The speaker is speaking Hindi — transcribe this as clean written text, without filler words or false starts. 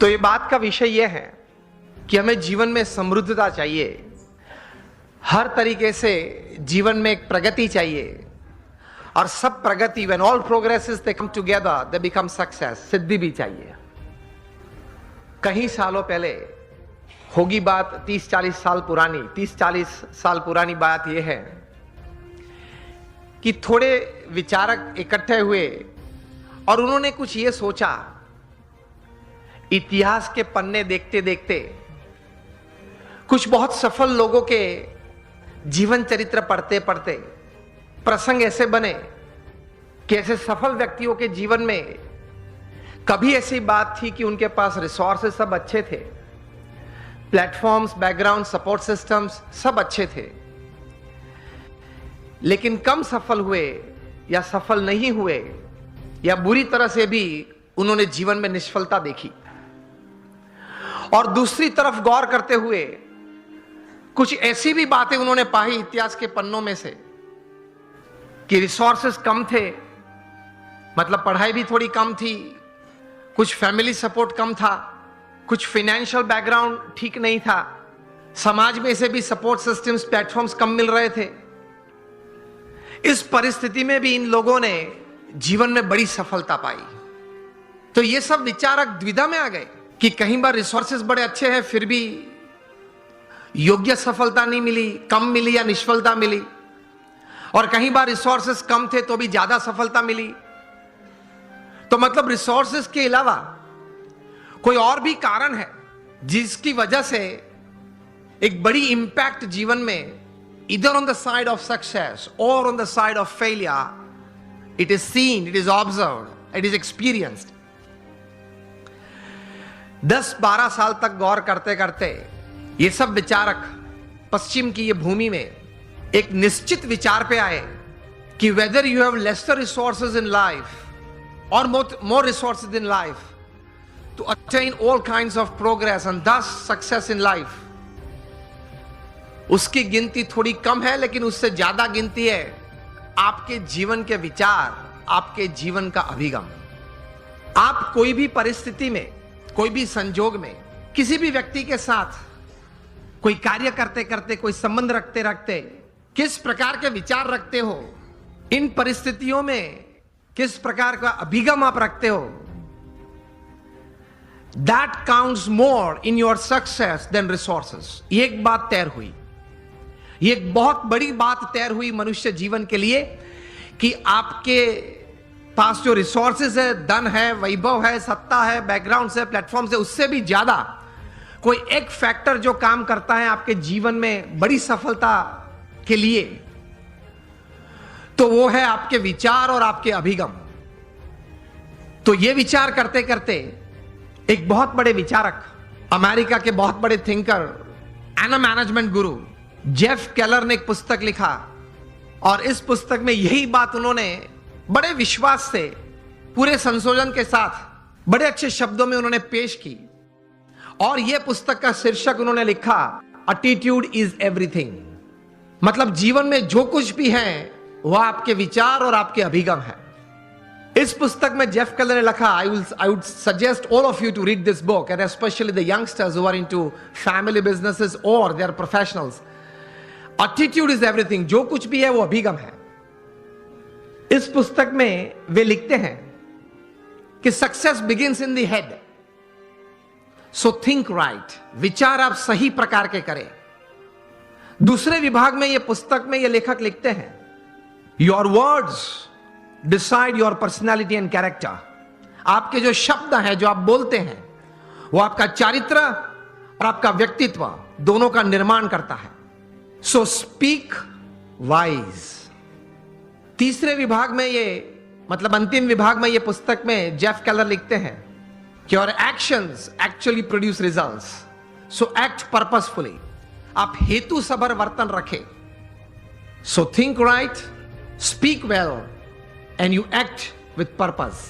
तो ये बात का विषय यह है कि हमें जीवन में समृद्धता चाहिए, हर तरीके से जीवन में एक प्रगति चाहिए, और सब प्रगति, when all progresses they come together they become success, सिद्धि भी चाहिए। कहीं सालों पहले होगी बात, 30-40 साल पुरानी, 30-40 साल पुरानी बात यह है कि थोड़े विचारक इकट्ठे हुए और उन्होंने कुछ ये सोचा, इतिहास के पन्ने देखते देखते कुछ बहुत सफल लोगों के जीवन चरित्र पढ़ते पढ़ते प्रसंग ऐसे बने कि ऐसे सफल व्यक्तियों के जीवन में कभी ऐसी बात थी कि उनके पास रिसोर्सेस सब अच्छे थे, प्लेटफॉर्म्स, बैकग्राउंड, सपोर्ट सिस्टम्स सब अच्छे थे, लेकिन कम सफल हुए या सफल नहीं हुए या बुरी तरह से भी उन्होंने जीवन में निष्फलता देखी। और दूसरी तरफ गौर करते हुए कुछ ऐसी भी बातें उन्होंने पाई इतिहास के पन्नों में से कि रिसोर्सेस कम थे, मतलब पढ़ाई भी थोड़ी कम थी, कुछ फैमिली सपोर्ट कम था, कुछ फाइनेंशियल बैकग्राउंड ठीक नहीं था, समाज में से भी सपोर्ट सिस्टम्स, प्लेटफॉर्म्स कम मिल रहे थे। इस परिस्थिति में भी इन लोगों ने जीवन में बड़ी सफलता पाई। तो ये सब विचारक द्विधा में आ गए कि कहीं बार रिसोर्सेस बड़े अच्छे हैं फिर भी योग्य सफलता नहीं मिली, कम मिली या निष्फलता मिली, और कहीं बार रिसोर्सेस कम थे तो भी ज्यादा सफलता मिली। तो मतलब रिसोर्सेस के अलावा कोई और भी कारण है जिसकी वजह से एक बड़ी इंपैक्ट जीवन में, either on the side of success or on the side of failure, it is seen, it is observed, it is experienced। 10-12 साल तक गौर करते करते ये सब विचारक पश्चिम की ये भूमि में एक निश्चित विचार पे आए कि whether you have lesser resources in life or more resources in life to attain all kinds of progress and thus success in life, उसकी गिनती थोड़ी कम है, लेकिन उससे ज्यादा गिनती है आपके जीवन के विचार, आपके जीवन का अभिगम। आप कोई भी परिस्थिति में, कोई भी संजोग में, किसी भी व्यक्ति के साथ कोई कार्य करते करते, कोई संबंध रखते रखते किस प्रकार के विचार रखते हो, इन परिस्थितियों में किस प्रकार का अभिगम आप रखते हो, that counts more in your success than resources. ये एक बात तैर हुई, ये एक बहुत बड़ी बात तैर हुई मनुष्य जीवन के लिए कि आपके पास जो रिसोर्सेज है, धन है, वैभव है, सत्ता है, बैकग्राउंड है, प्लेटफॉर्म है, उससे भी ज्यादा कोई एक फैक्टर जो काम करता है आपके जीवन में बड़ी सफलता के लिए, तो वो है आपके विचार और आपके अभिगम। तो ये विचार करते करते एक बहुत बड़े विचारक, अमेरिका के बहुत बड़े thinker and management Guru Jeff Keller ने एक पुस्तक लिखा, और इस पुस्तक में यही बात उन्होंने बड़े विश्वास से, पूरे संशोधन के साथ, बड़े अच्छे शब्दों में उन्होंने पेश की। और यह पुस्तक का शीर्षक उन्होंने लिखा, एटीट्यूड इज एवरीथिंग। मतलब जीवन में जो कुछ भी है वह आपके विचार और आपके अभिगम है। इस पुस्तक में जेफ केलर ने लिखा, I would suggest all of you to read this book, and specially the youngsters who are into family businesses और they are professionals. Attitude is everything, जो कुछ भी है वो अभिगम है। इस पुस्तक में वे लिखते हैं कि success begins in the head, so think right. विचार आप सही प्रकार के करें। दूसरे विभाग में, ये पुस्तक में ये लेखक लिखते हैं, your words decide your personality and character. आपके जो शब्द हैं, जो आप बोलते हैं, वो आपका चारित्र और आपका व्यक्तित्व दोनों का निर्माण करता है। So speak wise. तीसरे विभाग में ये, मतलब अंतिम विभाग में, ये पुस्तक में जेफ केलर लिखते हैं कि your actions actually produce results, so act purposefully. आप हेतु सभर वर्तन रखें। So think right, speak well and you act with purpose.